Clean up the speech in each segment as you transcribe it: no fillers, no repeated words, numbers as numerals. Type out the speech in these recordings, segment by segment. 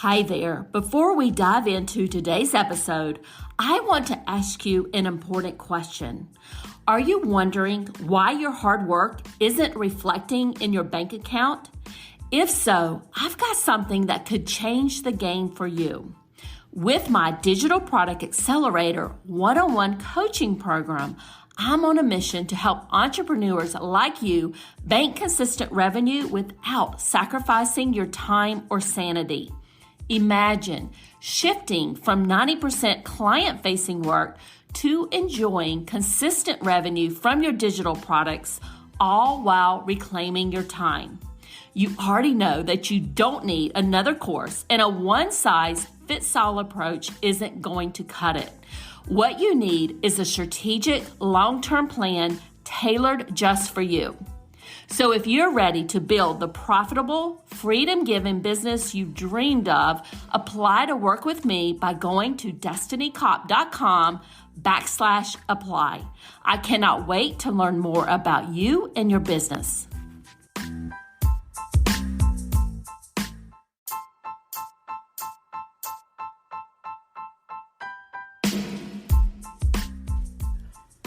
Hi there. Before we dive into today's episode, I want to ask you an important question. Are you wondering why your hard work isn't reflecting in your bank account? If so, I've got something that could change the game for you. With my Digital Product Accelerator one-on-one coaching program, I'm on a mission to help entrepreneurs like you bank consistent revenue without sacrificing your time or sanity. Imagine shifting from 90% client-facing work to enjoying consistent revenue from your digital products, all while reclaiming your time. You already know that you don't need another course, and a one-size-fits-all approach isn't going to cut it. What you need is a strategic, long-term plan tailored just for you. So if you're ready to build the profitable, freedom-giving business you've dreamed of, apply to work with me by going to destinycop.com/apply. I cannot wait to learn more about you and your business.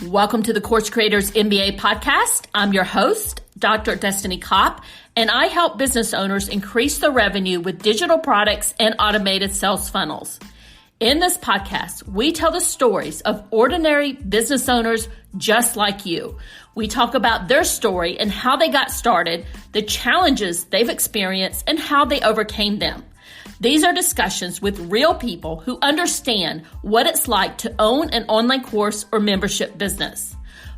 Welcome to the Course Creators MBA podcast. I'm your host, Dr. Destiny Kopp, and I help business owners increase their revenue with digital products and automated sales funnels. In this podcast, we tell the stories of ordinary business owners just like you. We talk about their story and how they got started, the challenges they've experienced, and how they overcame them. These are discussions with real people who understand what it's like to own an online course or membership business.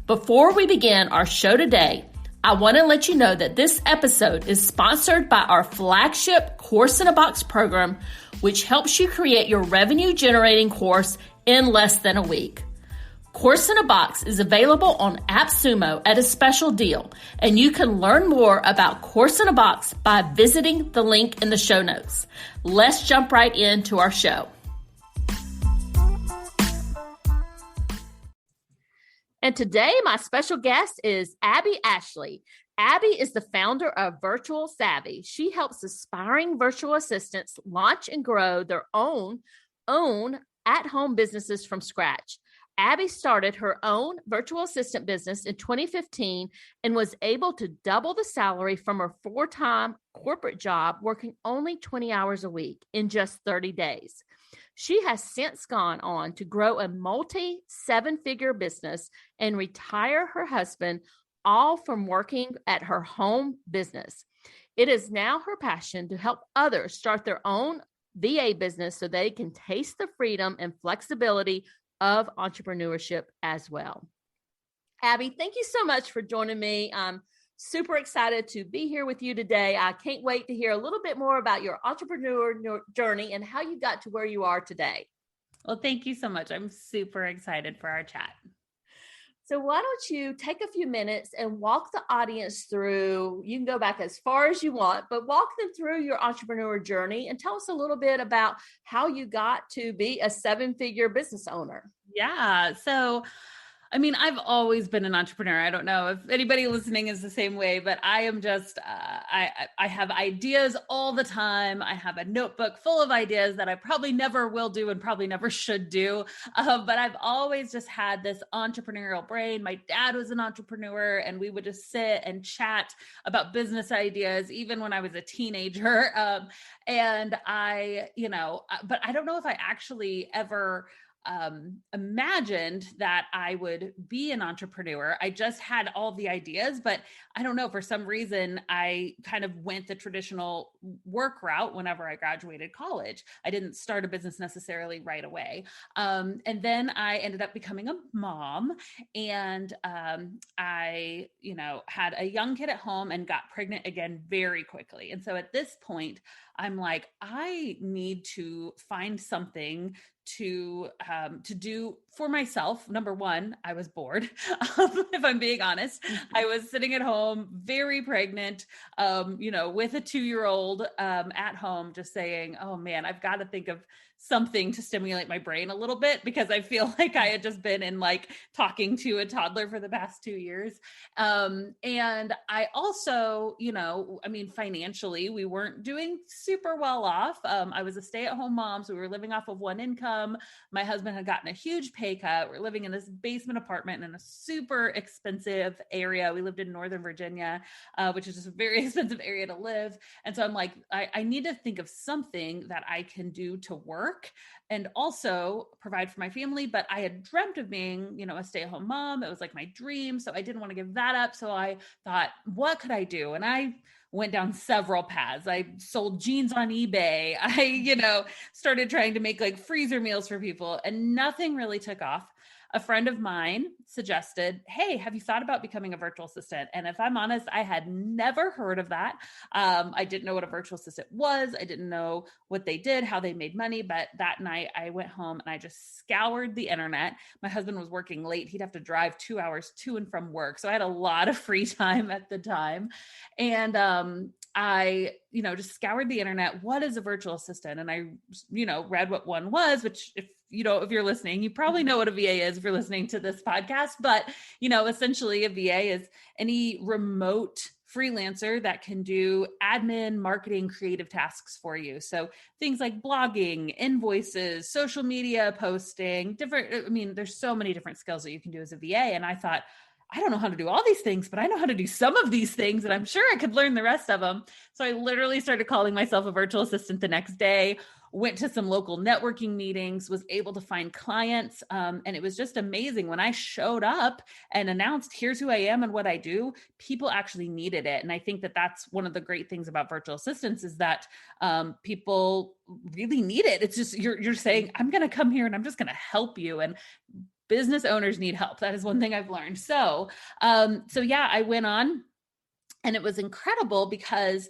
Before we begin our show today, I want to let you know that this episode is sponsored by our flagship Course in a Box program, which helps you create your revenue-generating course in less than a week. Course in a Box is available on AppSumo at a special deal, and you can learn more about Course in a Box by visiting the link in the show notes. Let's jump right into our show. And today, my special guest is Abbey Ashley. Abbey is the founder of Virtual Savvy. She helps aspiring virtual assistants launch and grow their own at-home businesses from scratch. Abbey started her own virtual assistant business in 2015 and was able to double the salary from her full-time corporate job, working only 20 hours a week in just 30 days. She has since gone on to grow a multi-seven-figure business and retire her husband, all from working at her home business. It is now her passion to help others start their own VA business so they can taste the freedom and flexibility of entrepreneurship as well. Abbey, thank you so much for joining me. I'm super excited to be here with you today. I can't wait to hear a little bit more about your entrepreneur journey and how you got to where you are today. Well, thank you so much. I'm super excited for our chat. So why don't you take a few minutes and walk the audience through, you can go back as far as you want, but walk them through your entrepreneur journey and tell us a little bit about how you got to be a seven-figure business owner. Yeah. So, I've always been an entrepreneur. I don't know if anybody listening is the same way, but I am just, I have ideas all the time. I have a notebook full of ideas that I probably never will do and probably never should do. But I've always just had this entrepreneurial brain. My dad was an entrepreneur and we would just sit and chat about business ideas, even when I was a teenager. But I don't know if I actually ever imagined that I would be an entrepreneur. I just had all the ideas, but I don't know, for some reason, I kind of went the traditional work route whenever I graduated college. I didn't start a business necessarily right away. And then I ended up becoming a mom, and I, had a young kid at home and got pregnant again very quickly. And so at this point, I'm like, I need to find something to do for myself, number one, I was bored. If I'm being honest, I was sitting at home, very pregnant, with a 2-year-old at home, just saying, oh man, I've got to think of something to stimulate my brain a little bit, because I feel like I had just been in like talking to a toddler for the past 2 years. And I also, financially, we weren't doing super well off. I was a stay-at-home mom, so we were living off of one income. My husband had gotten a huge pay cut. We're living in this basement apartment in a super expensive area. We lived in Northern Virginia, which is just a very expensive area to live. And so I'm like, I need to think of something that I can do to work and also provide for my family. But I had dreamt of being, a stay-at-home mom. It was like my dream. So I didn't want to give that up. So I thought, what could I do? And I went down several paths. I sold jeans on eBay. I, started trying to make like freezer meals for people, and nothing really took off. A friend of mine suggested, hey, have you thought about becoming a virtual assistant? And if I'm honest, I had never heard of that. I didn't know what a virtual assistant was. I didn't know what they did, how they made money. But that night I went home and I just scoured the internet. My husband was working late. He'd have to drive 2 hours to and from work. So I had a lot of free time at the time. And I, just scoured the internet. What is a virtual assistant? And I, read what one was, which if you're listening, you probably know what a VA is if you're listening to this podcast, but, essentially a VA is any remote freelancer that can do admin, marketing, creative tasks for you. So things like blogging, invoices, social media posting, there's so many different skills that you can do as a VA. And I thought, I don't know how to do all these things, but I know how to do some of these things, and I'm sure I could learn the rest of them. So I literally started calling myself a virtual assistant the next day, went to some local networking meetings, was able to find clients. And it was just amazing. When I showed up and announced, here's who I am and what I do, people actually needed it. And I think that that's one of the great things about virtual assistants is that people really need it. It's just, you're saying, I'm going to come here and I'm just going to help you. And business owners need help. That is one thing I've learned. So yeah, I went on, and it was incredible because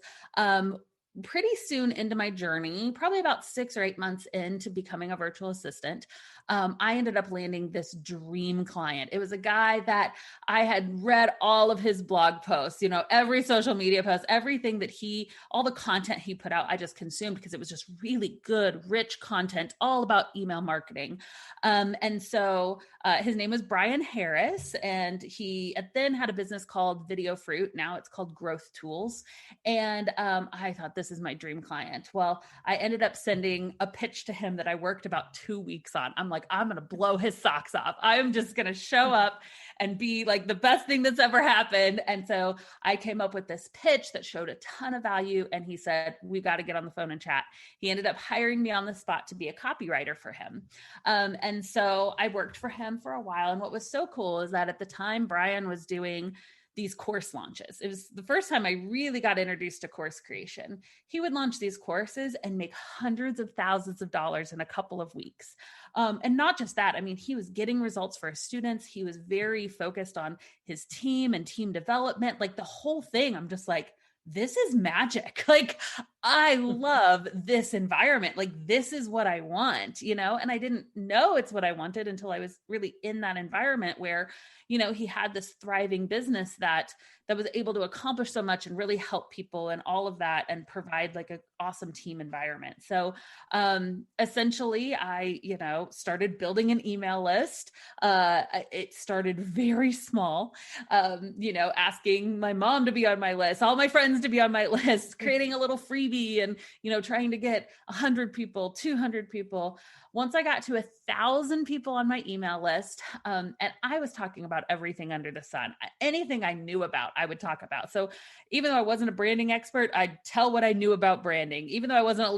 pretty soon into my journey, probably about 6 or 8 months into becoming a virtual assistant, I ended up landing this dream client. It was a guy that I had read all of his blog posts, every social media post, everything that all the content he put out, I just consumed because it was just really good, rich content, all about email marketing. And so his name was Brian Harris, and he then had a business called Video Fruit. Now it's called Growth Tools. And I thought, this is my dream client. Well, I ended up sending a pitch to him that I worked about 2 weeks on. I'm like, I'm going to blow his socks off. I'm just going to show up and be like the best thing that's ever happened. And so I came up with this pitch that showed a ton of value. And he said, we've got to get on the phone and chat. He ended up hiring me on the spot to be a copywriter for him. And so I worked for him for a while. And what was so cool is that at the time, Brian was doing these course launches. It was the first time I really got introduced to course creation. He would launch these courses and make hundreds of thousands of dollars in a couple of weeks. And not just that, he was getting results for his students. He was very focused on his team and team development, like the whole thing. I'm just like, this is magic. Like, I love this environment. Like, this is what I want, and I didn't know it's what I wanted until I was really in that environment where, he had this thriving business that was able to accomplish so much and really help people and all of that and provide like an awesome team environment. So essentially I, started building an email list. It started very small, asking my mom to be on my list, all my friends to be on my list, creating a little freebie and, trying to get 100 people, 200 people. Once I got to 1,000 people on my email list, and I was talking about everything under the sun, anything I knew about, I would talk about. So even though I wasn't a branding expert, I'd tell what I knew about branding. Even though I wasn't a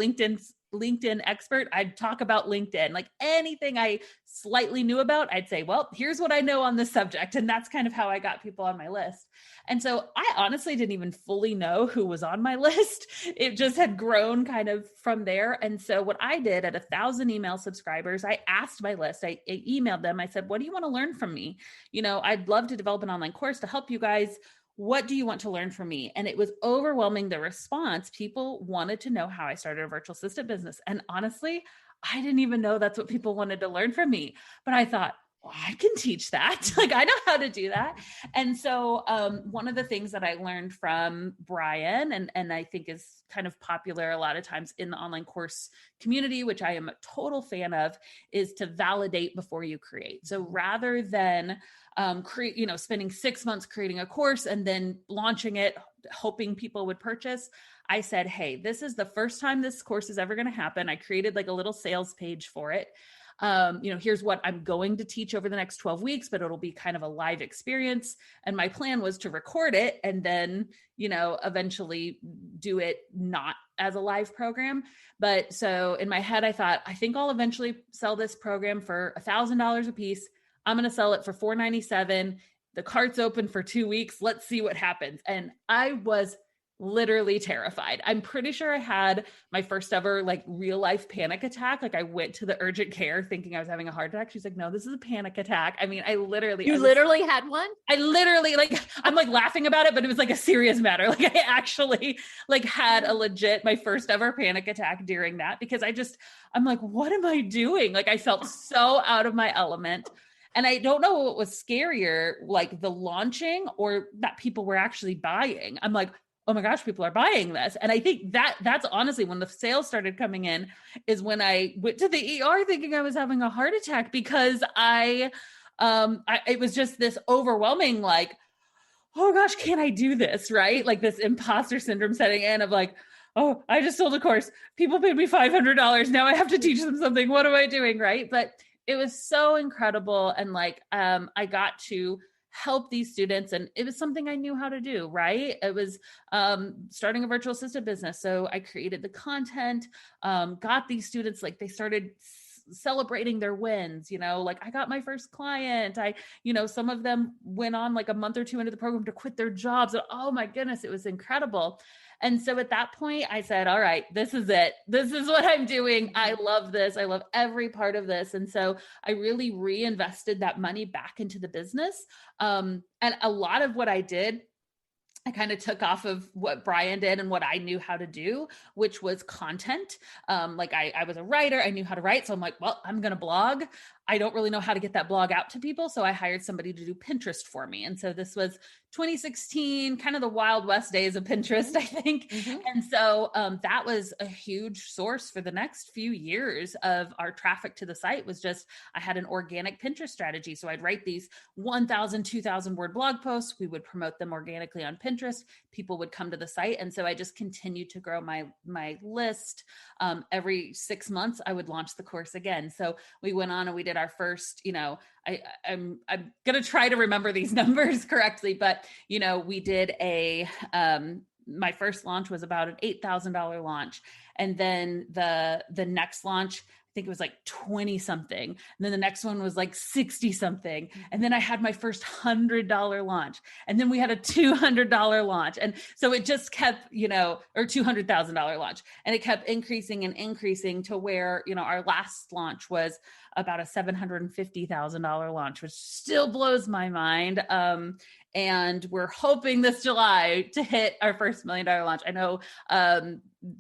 LinkedIn expert, I'd talk about LinkedIn. Like anything I slightly knew about, I'd say, well, here's what I know on this subject. And that's kind of how I got people on my list. And so I honestly didn't even fully know who was on my list. It just had grown kind of from there. And so what I did at 1,000 email subscribers, I asked my list, I emailed them. I said, what do you want to learn from me? I'd love to develop an online course to help you guys. What do you want to learn from me? And it was overwhelming, the response. People wanted to know how I started a virtual assistant business. And honestly, I didn't even know that's what people wanted to learn from me. But I thought, well, I can teach that. Like, I know how to do that. And so one of the things that I learned from Brian, and I think is kind of popular a lot of times in the online course community, which I am a total fan of, is to validate before you create. So rather than spending 6 months creating a course and then launching it, hoping people would purchase, I said, hey, this is the first time this course is ever going to happen. I created like a little sales page for it. Here's what I'm going to teach over the next 12 weeks, but it'll be kind of a live experience. And my plan was to record it and then, eventually do it not as a live program. But so in my head, I thought, I think I'll eventually sell this program for $1,000 a piece. I'm going to sell it for $497. The cart's open for 2 weeks. Let's see what happens. And I was literally terrified. I'm pretty sure I had my first ever like real life panic attack. Like, I went to the urgent care thinking I was having a heart attack. She's like, no, this is a panic attack. I mean, You literally had one? I literally, like, I'm like laughing about it, but it was like a serious matter. Like, I actually like had a legit, my first ever panic attack during that, because I'm like, what am I doing? Like, I felt so out of my element. And I don't know what was scarier, like the launching or that people were actually buying. I'm like, oh my gosh, people are buying this. And I think that's honestly when the sales started coming in is when I went to the ER thinking I was having a heart attack, because it was just this overwhelming, like, oh gosh, can I do this? Right? Like this imposter syndrome setting in of like, oh, I just sold a course. People paid me $500. Now I have to teach them something. What am I doing? Right. But it was so incredible. And like, I got to help these students, and it was something I knew how to do, right? It was starting a virtual assistant business. So I created the content, got these students, like they started celebrating their wins, like I got my first client. Some of them went on like a month or two into the program to quit their jobs. And, oh my goodness, it was incredible. And so at that point I said, all right, this is it. This is what I'm doing. I love this. I love every part of this. And so I really reinvested that money back into the business. And a lot of what I did, I kind of took off of what Brian did and what I knew how to do, which was content. Like I was a writer, I knew how to write. So I'm like, well, I'm going to blog. I don't really know how to get that blog out to people. So I hired somebody to do Pinterest for me. And so this was 2016, kind of the Wild West days of Pinterest, I think. Mm-hmm. And so that was a huge source for the next few years of our traffic to the site. Was just, I had an organic Pinterest strategy. So I'd write these 1,000, 2,000 word blog posts. We would promote them organically on Pinterest. People would come to the site. And so I just continued to grow my list. Every 6 months, I would launch the course again. So we went on and we did our first, I'm going to try to remember these numbers correctly, but, we did my first launch was about an $8,000 launch. And then the next launch, I think it was like 20 something. And then the next one was like 60 something. And then I had my first $100 launch. And then we had a $200 launch. And so it just kept, or $200,000 launch. And it kept increasing and increasing to where, our last launch was about a $750,000 launch, which still blows my mind. And we're hoping this July to hit our first $1 million launch. I know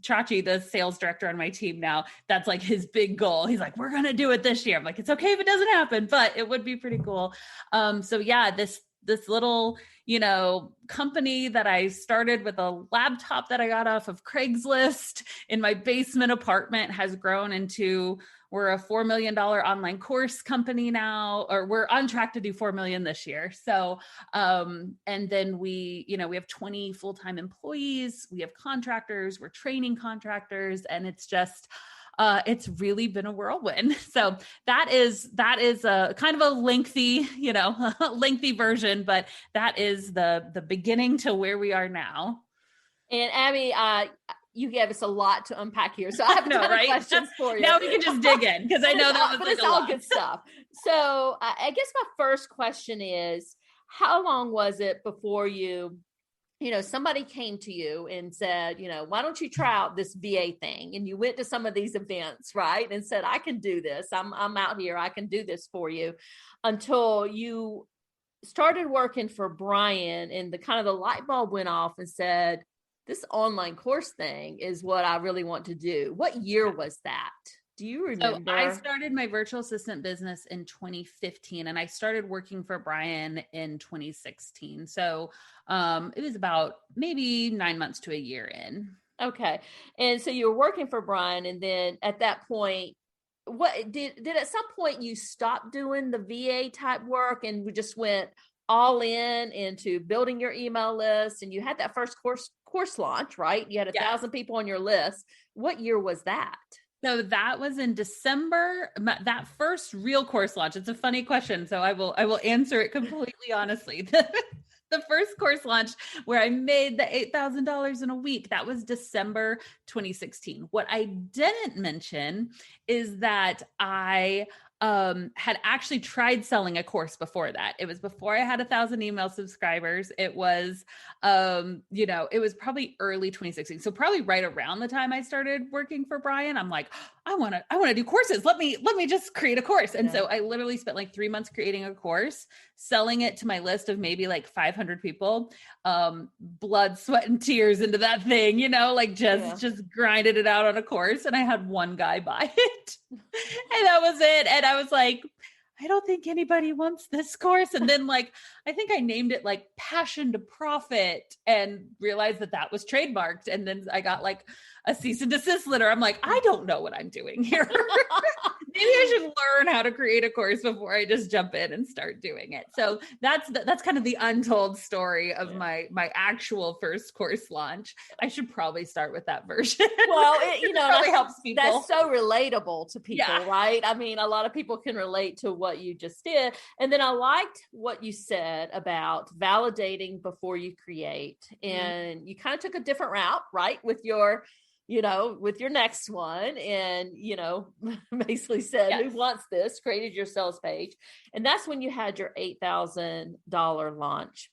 Chachi, the sales director on my team now, that's like his big goal. He's like, we're going to do it this year. I'm like, it's okay if it doesn't happen, but it would be pretty cool. So yeah, this little, company that I started with a laptop that I got off of Craigslist in my basement apartment has grown into, we're a $4 million online course company now, or we're on track to do 4 million this year. So, and then we have 20 full-time employees, we have contractors, we're training contractors, and it's just, it's really been a whirlwind. So that is a kind of a lengthy, lengthy version, but that is the beginning to where we are now. And Abby, you gave us a lot to unpack here. So I have questions for you. Now we can just dig in, because I know that was but it's all good stuff. So I guess my first question is, how long was it before somebody came to you and said, why don't you try out this VA thing? And you went to some of these events, right? And said, I can do this. I'm out here. I can do this for you, until you started working for Brian and the light bulb went off and said, this online course thing is what I really want to do. What year was that? Do you So I remember? started my virtual assistant business in 2015 and I started working for Brian in 2016. So it was about maybe 9 months to a year in. Okay. And so you were working for Brian, and then at that point, what did at some point you stop doing the VA type work and we just went all in into building your email list, and you had that first course launch, right? You had a Yes. thousand people on your list. What year was that? So that was in December, that first real course launch. It's a funny question, so I will answer it completely honestly. The first course launch where I made the $8,000 in a week, that was December 2016. What I didn't mention is that I had actually tried selling a course before that. It was before I had 1,000 email subscribers. It was, it was probably early 2016. So probably right around the time I started working for Brian, I'm like, I want to do courses. Let me just create a course. And so I literally spent like 3 months creating a course, selling it to my list of maybe like 500 people, blood, sweat, and tears into that thing, like just grinded it out on a course. And I had one guy buy it and that was it. And I was like, I don't think anybody wants this course. And then I think I named it like Passion to Profit and realized that was trademarked. And then I got like a cease and desist letter. I'm like, I don't know what I'm doing here. Maybe I should learn how to create a course before I just jump in and start doing it. So that's kind of the untold story of my actual first course launch. I should probably start with that version. Well, it probably helps people. That's so relatable to people, right? I mean, a lot of people can relate to what you just did. And then I liked what you said about validating before you create. And you kind of took a different route, right? With your next one, and basically said, who wants this? Created your sales page. And that's when you had your $8,000 launch.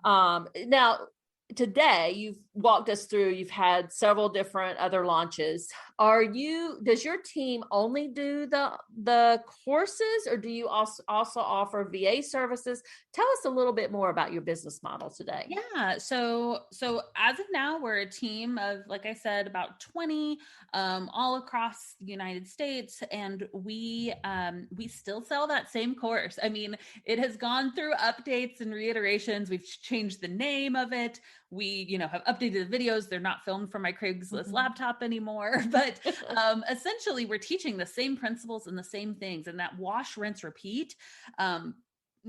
Now, today you've walked us through, you've had several different other launches. Does your team only do the courses, or do you also offer VA services? Tell us a little bit more about your business model today. Yeah. So as of now, we're a team of, like I said, about 20, all across the United States. And we still sell that same course. I mean, it has gone through updates and reiterations. We've changed the name of it. We, have updated the videos. They're not filmed from my Craigslist laptop anymore, but essentially we're teaching the same principles and the same things, and that wash, rinse, repeat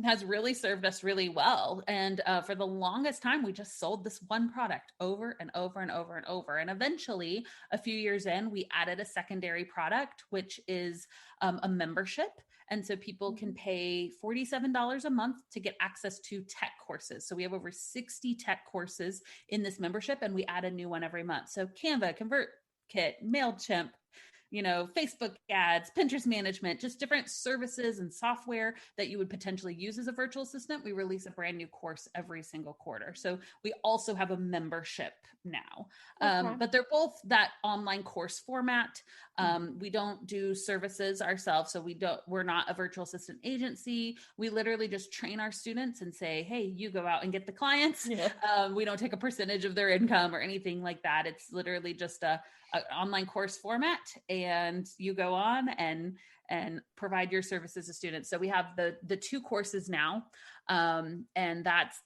has really served us really well. And for the longest time, we just sold this one product over and over and over and over. And eventually, a few years in, we added a secondary product, which is a membership. And so people can pay $47 a month to get access to tech courses. So we have over 60 tech courses in this membership, and we add a new one every month. So Canva, ConvertKit, MailChimp, Facebook ads, Pinterest management, just different services and software that you would potentially use as a virtual assistant. We release a brand new course every single quarter. So we also have a membership now, but they're both that online course format. We don't do services ourselves. So we're not a virtual assistant agency. We literally just train our students and say, hey, you go out and get the clients. We don't take a percentage of their income or anything like that. It's literally just an online course format, and you go on and provide your services to students. So we have the two courses now. And that's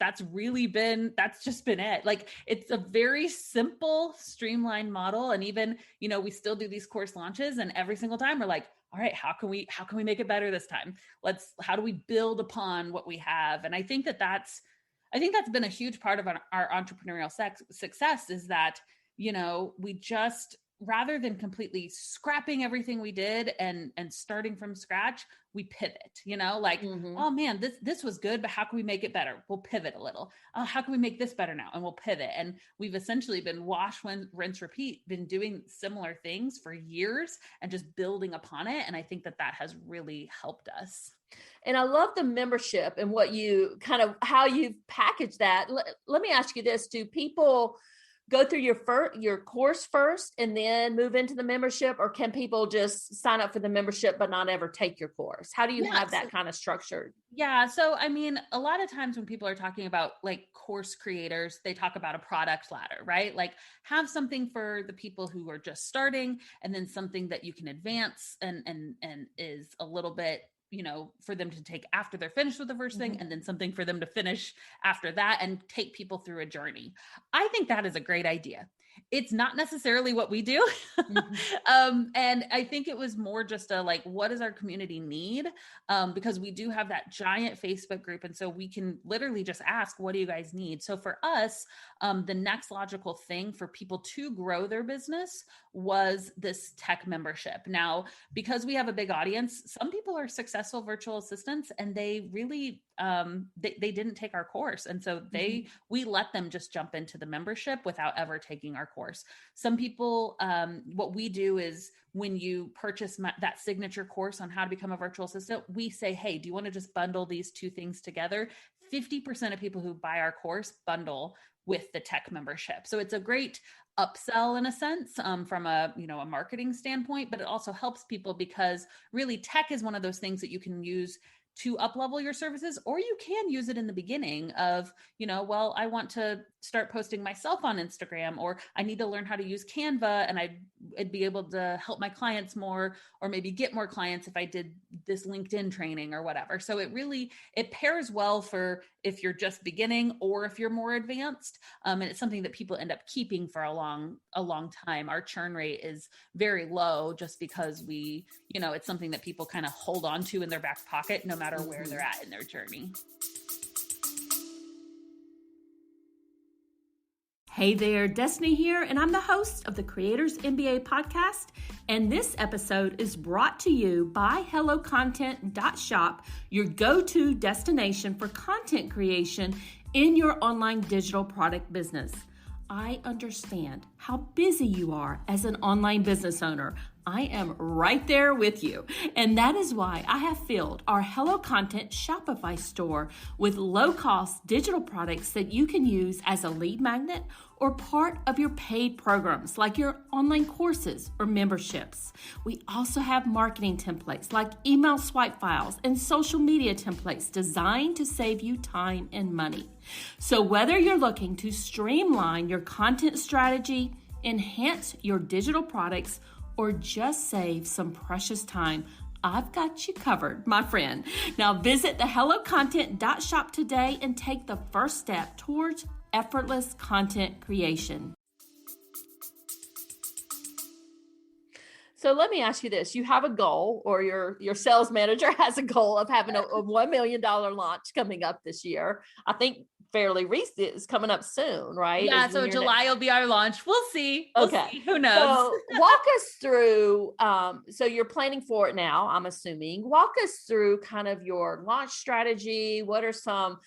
just been it. Like, it's a very simple, streamlined model. And even, we still do these course launches, and every single time we're like, all right, how can we make it better this time? How do we build upon what we have? And I think that's been a huge part of our entrepreneurial success, is that, we just, rather than completely scrapping everything we did and starting from scratch, we pivot, oh man, this was good, but how can we make it better? We'll pivot a little. How can we make this better now? And we'll pivot. And we've essentially been wash, rinse, repeat, been doing similar things for years and just building upon it. And I think that has really helped us. And I love the membership and what you how you've packaged that. Let me ask you this. Do people go through your course first and then move into the membership, or can people just sign up for the membership but not ever take your course? How do you have that kind of structured? Yeah. So, I mean, a lot of times when people are talking about like course creators, they talk about a product ladder, right? Like have something for the people who are just starting, and then something that you can advance and is a little bit, for them to take after they're finished with the first thing, and then something for them to finish after that and take people through a journey. I think that is a great idea. It's not necessarily what we do. And I think it was more just a like, what does our community need? Because we do have that giant Facebook group. And so we can literally just ask, what do you guys need? So for us, the next logical thing for people to grow their business was this tech membership. Now, because we have a big audience, some people are successful virtual assistants and they really they didn't take our course. And so we let them just jump into the membership without ever taking our course. Some people, what we do is when you purchase that signature course on how to become a virtual assistant, we say, hey, do you want to just bundle these two things together? 50% of people who buy our course bundle with the tech membership. So it's a great upsell in a sense, from a marketing standpoint, but it also helps people because really tech is one of those things that you can use to up-level your services, or you can use it in the beginning of, well, I want to start posting myself on Instagram, or I need to learn how to use Canva and I'd be able to help my clients more, or maybe get more clients if I did this LinkedIn training or whatever. So it pairs well for if you're just beginning or if you're more advanced. And it's something that people end up keeping for a long time. Our churn rate is very low just because it's something that people kind of hold on to in their back pocket, no matter where they're at in their journey. Hey there, Destiny here, and I'm the host of the Creators MBA podcast. And this episode is brought to you by HelloContent.shop, your go-to destination for content creation in your online digital product business. I understand how busy you are as an online business owner. I am right there with you. And that is why I have filled our Hello Content Shopify store with low-cost digital products that you can use as a lead magnet or part of your paid programs like your online courses or memberships. We also have marketing templates like email swipe files and social media templates designed to save you time and money. So whether you're looking to streamline your content strategy, enhance your digital products, or just save some precious time, I've got you covered, my friend. Now visit the HelloContent.shop today and take the first step towards effortless content creation. So let me ask you this. You have a goal, or your sales manager has a goal of having a $1 million launch coming up this year. I think fairly recent, it's coming up soon, right? Yeah, so July will be our launch. We'll see. Okay. Who knows? So walk us through, so you're planning for it now, I'm assuming. Walk us through kind of your launch strategy. What are some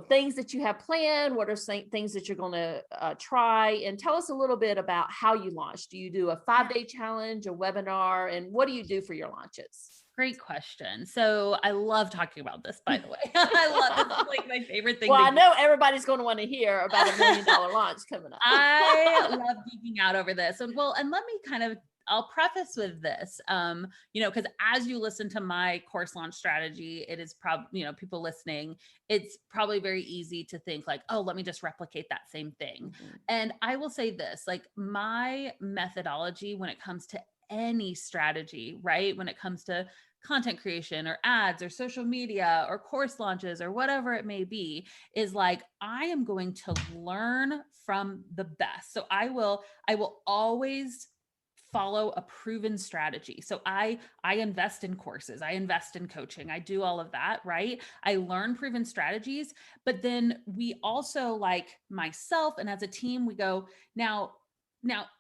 things that you have planned? What are things that you're going to try? And tell us a little bit about how you launch. Do you do a 5-day challenge, a webinar, and what do you do for your launches? Great question. So I love talking about this, by the way. It's like my favorite thing. Well, I know everybody's going to want to hear about $1 million launch coming up. I love geeking out over this. And let me I'll preface with this, because as you listen to my course launch strategy, it is probably, people listening, it's probably very easy to think like, oh, let me just replicate that same thing. Mm-hmm. And I will say this, like my methodology when it comes to any strategy, right? When it comes to content creation or ads or social media or course launches or whatever it may be, is like, I am going to learn from the best. So I will always follow a proven strategy. So I invest in courses, I invest in coaching, I do all of that, right? I learn proven strategies, but then we also, like myself and as a team, we go, now,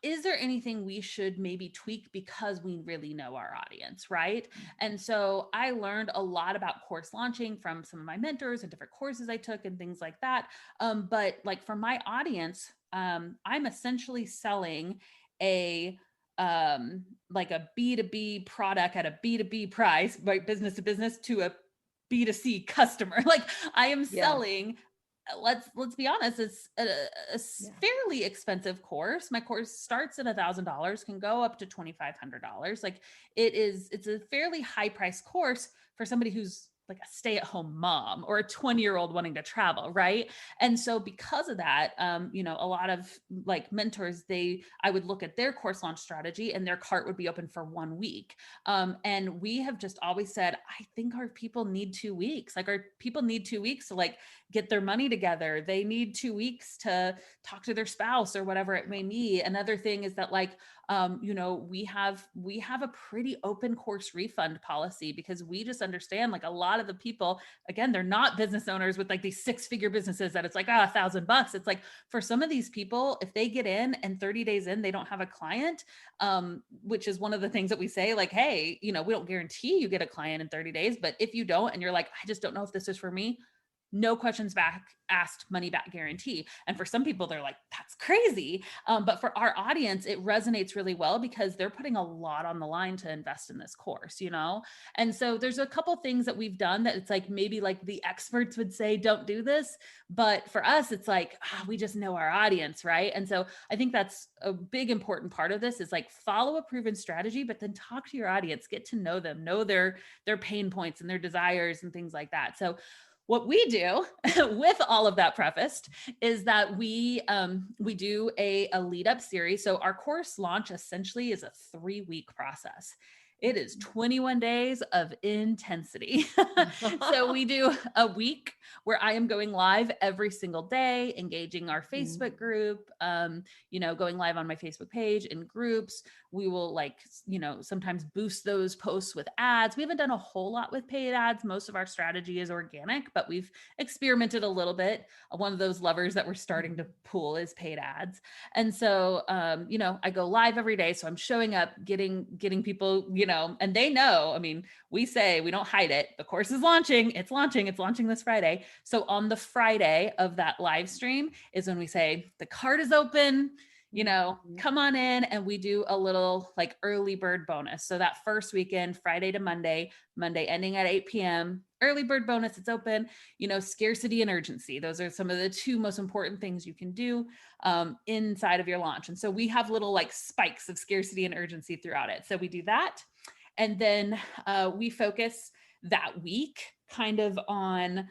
is there anything we should maybe tweak because we really know our audience, right? Mm-hmm. And so I learned a lot about course launching from some of my mentors and different courses I took and things like that. But like for my audience, I'm essentially selling like a B2B product at a B2B price, right? Business to business to a B2C customer. Like I am selling let's be honest, it's a fairly expensive course. My course starts at $1,000, can go up to $2,500. Like it's a fairly high price course for somebody who's like a stay-at-home mom or a 20-year-old wanting to travel, right? And so because of that, a lot of like mentors, I would look at their course launch strategy and their cart would be open for 1 week. And we have just always said, I think our people need 2 weeks. Like our people need 2 weeks to like get their money together. They need 2 weeks to talk to their spouse or whatever it may be. Another thing is that like, we have a pretty open course refund policy because we just understand like a lot of the people, again, they're not business owners with like these 6-figure businesses that it's like, $1,000. It's like for some of these people, if they get in and 30 days in, they don't have a client, which is one of the things that we say like, hey, we don't guarantee you get a client in 30 days, but if you don't, and you're like, I just don't know if this is for me, no questions back asked, money back guarantee. And for some people, they're like, that's crazy. But for our audience, it resonates really well because they're putting a lot on the line to invest in this course, And so there's a couple things that we've done that it's like, maybe like the experts would say, don't do this. But for us, it's like, we just know our audience, right? And so I think that's a big important part of this is like follow a proven strategy, but then talk to your audience, get to know them, know their pain points and their desires and things like that. So what we do with all of that prefaced is that we do a lead up series. So our course launch essentially is a 3-week process. It is 21 days of intensity. So we do a week where I am going live every single day, engaging our Facebook group, going live on my Facebook page in groups. We will sometimes boost those posts with ads. We haven't done a whole lot with paid ads. Most of our strategy is organic, but we've experimented a little bit. One of those levers that we're starting to pull is paid ads. And so, I go live every day. So I'm showing up, getting people, and they know, I mean, we say, we don't hide it. The course is launching. It's launching this Friday. So on the Friday of that live stream is when we say the cart is open, come on in, and we do a little like early bird bonus. So that first weekend, Friday to Monday ending at 8 p.m., early bird bonus, it's open, scarcity and urgency. Those are some of the 2 most important things you can do inside of your launch. And so we have little like spikes of scarcity and urgency throughout it. So we do that. And then we focus that week kind of on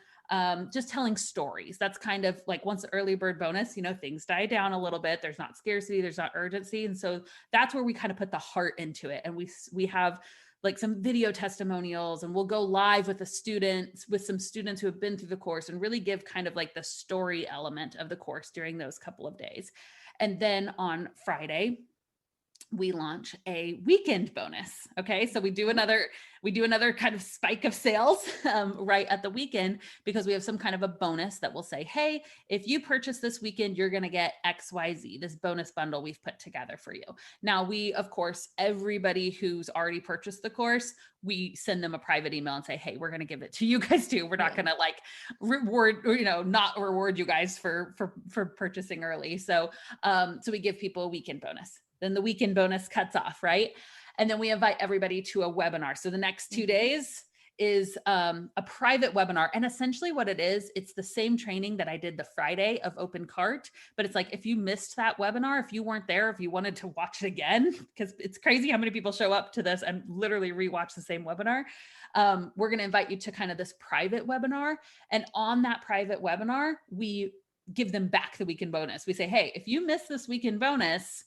just telling stories. That's kind of like once the early bird bonus, things die down a little bit. There's not scarcity, there's not urgency. And so that's where we kind of put the heart into it. And we have like some video testimonials, and we'll go live with some students who have been through the course and really give kind of like the story element of the course during those couple of days. And then on Friday, we launch a weekend bonus. Okay. So we do another kind of spike of sales right at the weekend, because we have some kind of a bonus that will say, hey, if you purchase this weekend, you're going to get XYZ, this bonus bundle we've put together for you. Now we, of course, everybody who's already purchased the course, we send them a private email and say, hey, we're going to give it to you guys too. We're not going to like reward, not reward you guys for purchasing early. So we give people a weekend bonus. Then the weekend bonus cuts off, right? And then we invite everybody to a webinar. So the next 2 days is a private webinar. And essentially what it is, it's the same training that I did the Friday of Open Cart, but it's like, if you missed that webinar, if you weren't there, if you wanted to watch it again, because it's crazy how many people show up to this and literally rewatch the same webinar. We're going to invite you to kind of this private webinar. And on that private webinar, we give them back the weekend bonus. We say, hey, if you miss this weekend bonus,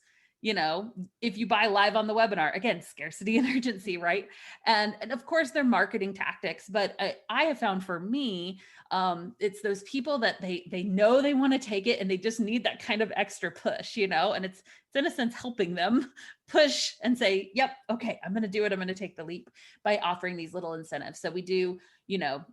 if you buy live on the webinar, again, scarcity and urgency, right? And of course, they're marketing tactics, but I have found for me, it's those people that they know they want to take it and they just need that kind of extra push, and it's in a sense helping them push and say, yep, okay, I'm going to do it. I'm going to take the leap by offering these little incentives. So we do,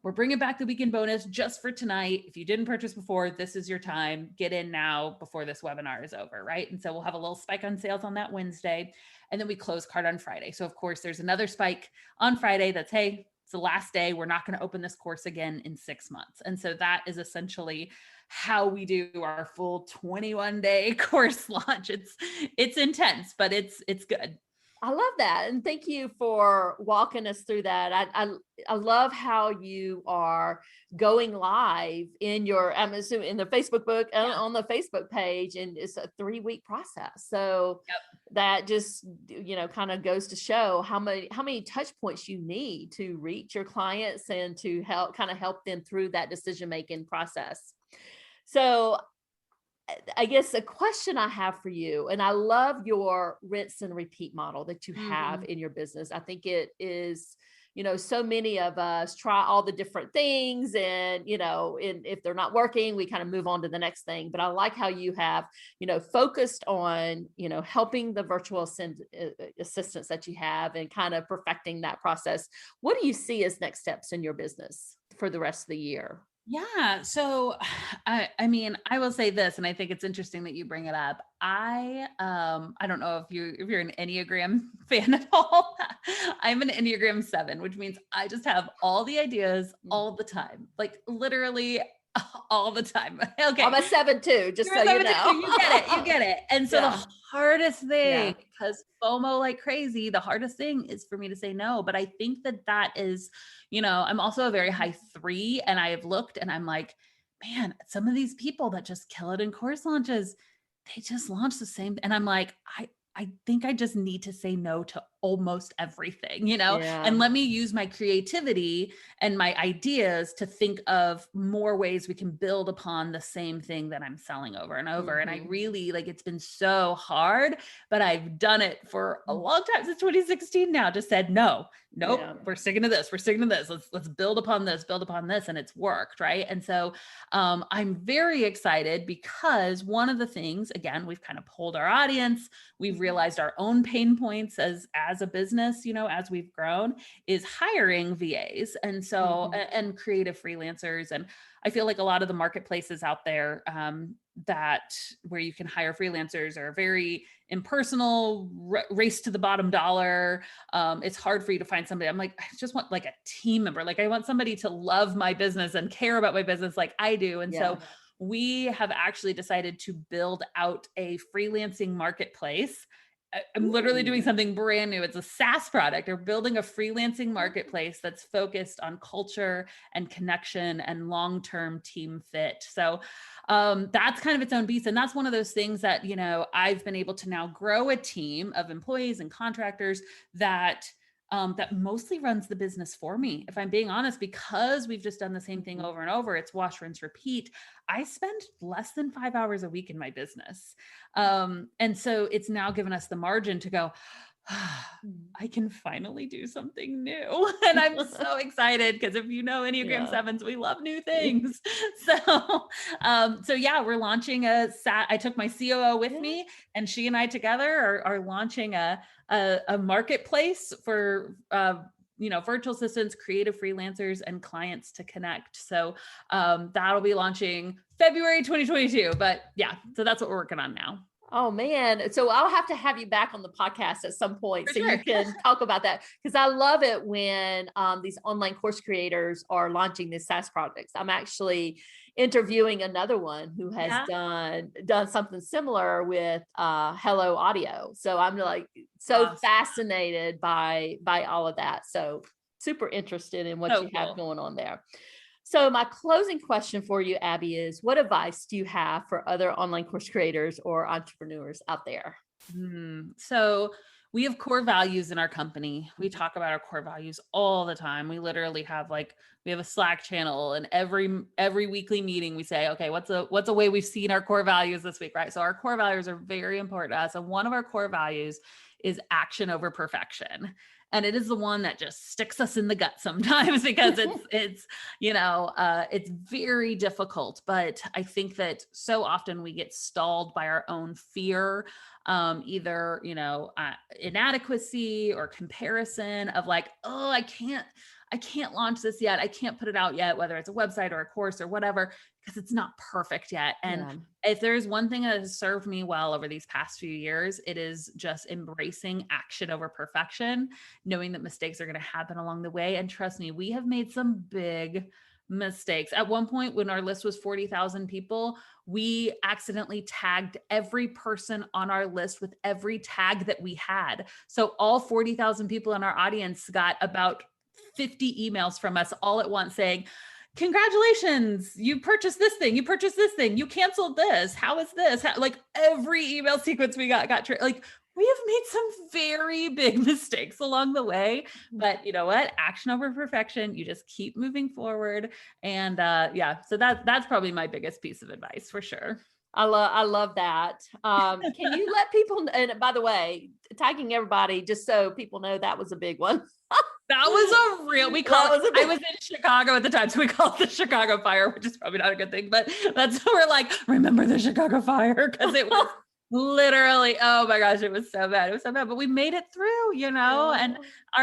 we're bringing back the weekend bonus just for tonight. If you didn't purchase before, this is your time. Get in now before this webinar is over, right? And so we'll have a little spike on sales on that Wednesday, and then we close cart on Friday. So of course, there's another spike on Friday that's, hey, it's the last day. We're not going to open this course again in 6 months. And so that is essentially how we do our full 21-day course launch. It's intense, but it's good. I love that. And thank you for walking us through that. I love how you are going live in your, I'm assuming in the Facebook book, on the Facebook page, and it's a 3-week process. So that just, kind of goes to show how many touch points you need to reach your clients and to help them through that decision-making process. So I guess a question I have for you, and I love your rinse and repeat model that you have in your business. I think it is, so many of us try all the different things and, if they're not working, we kind of move on to the next thing. But I like how you have, focused on, helping the virtual assistants that you have and kind of perfecting that process. What do you see as next steps in your business for the rest of the year? Yeah. So, I mean, I will say this, and I think it's interesting that you bring it up. I don't know if you're an Enneagram fan at all. I'm an Enneagram 7, which means I just have all the ideas all the time, like literally all the time. Okay. I'm a 7 too, just so you know. You get it. And so the hardest thing, because FOMO like crazy, the hardest thing is for me to say no. But I think that is, I'm also a very high 3, and I have looked and I'm like, man, some of these people that just kill it in course launches, they just launch the same. And I'm like, I think I just need to say no to almost everything, and let me use my creativity and my ideas to think of more ways we can build upon the same thing that I'm selling over and over. And I really it's been so hard, but I've done it for a long time, since 2016 now, just said, nope, we're sticking to this. Let's build upon this. And it's worked. Right. And so I'm very excited because one of the things, again, we've kind of polled our audience. We've realized our own pain points as a business, as we've grown, is hiring VAs. And so, and creative freelancers. And I feel like a lot of the marketplaces out there that where you can hire freelancers are very impersonal, race to the bottom dollar. It's hard for you to find somebody. I'm like, I just want like a team member. Like I want somebody to love my business and care about my business like I do. And so we have actually decided to build out a freelancing marketplace. I'm literally doing something brand new. It's a SaaS product. We're building a freelancing marketplace that's focused on culture and connection and long-term team fit. So that's kind of its own beast. And that's one of those things that, I've been able to now grow a team of employees and contractors that mostly runs the business for me. If I'm being honest, because we've just done the same thing over and over, it's wash, rinse, repeat. I spend less than 5 hours a week in my business. And so it's now given us the margin to go, I can finally do something new. And I'm so excited because if you know Enneagram 7s, we love new things. So we're launching I took my COO with me, and she and I together are launching a marketplace for, virtual assistants, creative freelancers, and clients to connect. So that'll be launching February 2022. But so that's what we're working on now. Oh man. So I'll have to have you back on the podcast at some point you can talk about that. Because I love it when these online course creators are launching these SaaS products. I'm actually interviewing another one who has done something similar with Hello Audio. So I'm like fascinated by all of that. So super interested in what you have going on there. So my closing question for you, Abbey, is what advice do you have for other online course creators or entrepreneurs out there? So we have core values in our company. We talk about our core values all the time. We literally have we have a Slack channel, and every weekly meeting we say, okay, what's a way we've seen our core values this week, right? So our core values are very important to us. And one of our core values is action over perfection. And it is the one that just sticks us in the gut sometimes because it's very difficult. But I think that so often we get stalled by our own fear, either, inadequacy or comparison of I can't launch this yet. I can't put it out yet, whether it's a website or a course or whatever, because it's not perfect yet. And if there's one thing that has served me well over these past few years, it is just embracing action over perfection, knowing that mistakes are going to happen along the way. And trust me, we have made some big mistakes. At one point when our list was 40,000 people, we accidentally tagged every person on our list with every tag that we had. So all 40,000 people in our audience got about 50 emails from us all at once saying, congratulations, you purchased this thing, you purchased this thing, you canceled this, how is this? Like every email sequence we got like, we have made some very big mistakes along the way, but you know what? Action over perfection. You just keep moving forward. And so that's probably my biggest piece of advice for sure. I love that. Can you let people, and by the way, tagging everybody, just so people know that was a big one. That was a real, I was in Chicago at the time, so we call it the Chicago fire, which is probably not a good thing, but we're like, remember the Chicago fire? Because it was literally, oh my gosh, it was so bad. It was so bad, but we made it through, and our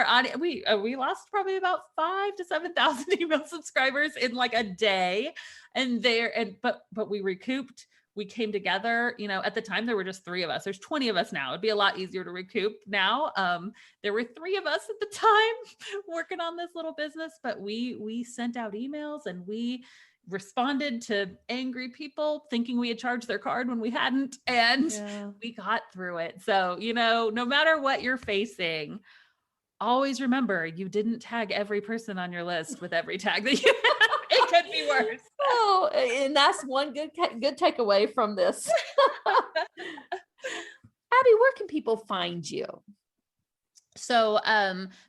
audience, we lost probably about 5,000 to 7,000 email subscribers in like a day. But we recouped. We came together, at the time there were just 3 of us. There's 20 of us now. It'd be a lot easier to recoup now. There were 3 of us at the time working on this little business, but we sent out emails and we responded to angry people thinking we had charged their card when we hadn't. And we got through it. So, no matter what you're facing, always remember you didn't tag every person on your list with every tag that you had. It could be worse. Oh, and that's one good takeaway from this. Abbey, where can people find you? So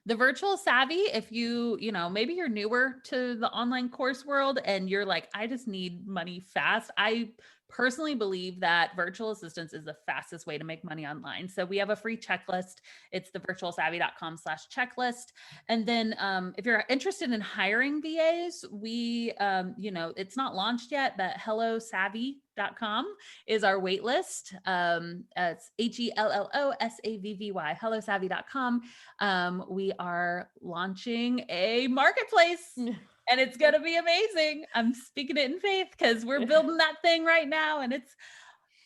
the Virtual Savvy, if you maybe you're newer to the online course world and you're like, I just need money fast. I personally believe that virtual assistants is the fastest way to make money online. So we have a free checklist. It's the virtualsavvy.com/checklist. And then if you're interested in hiring VAs, we, it's not launched yet, but hellosavvy.com is our wait list. It's HELLOSAVVY, hellosavvy.com. We are launching a marketplace. And it's going to be amazing. I'm speaking it in faith because we're building that thing right now. And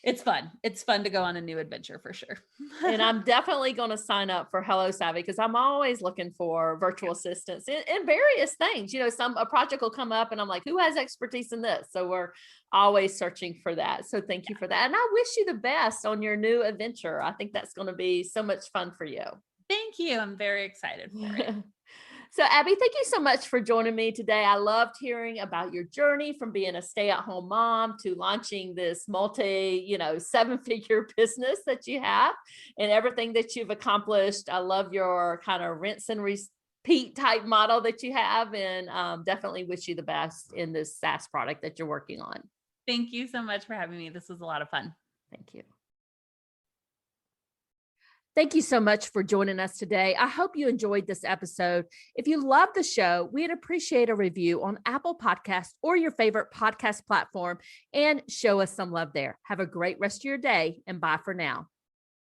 it's fun. It's fun to go on a new adventure for sure. And I'm definitely going to sign up for Hello Savvy because I'm always looking for virtual assistants in various things. A project will come up and I'm like, who has expertise in this? So we're always searching for that. So thank you for that. And I wish you the best on your new adventure. I think that's going to be so much fun for you. Thank you. I'm very excited for it. So Abbey, thank you so much for joining me today. I loved hearing about your journey from being a stay-at-home mom to launching this seven-figure business that you have and everything that you've accomplished. I love your kind of rinse and repeat type model that you have, and definitely wish you the best in this SaaS product that you're working on. Thank you so much for having me. This was a lot of fun. Thank you. Thank you so much for joining us today. I hope you enjoyed this episode. If you love the show, we'd appreciate a review on Apple Podcasts or your favorite podcast platform and show us some love there. Have a great rest of your day and bye for now.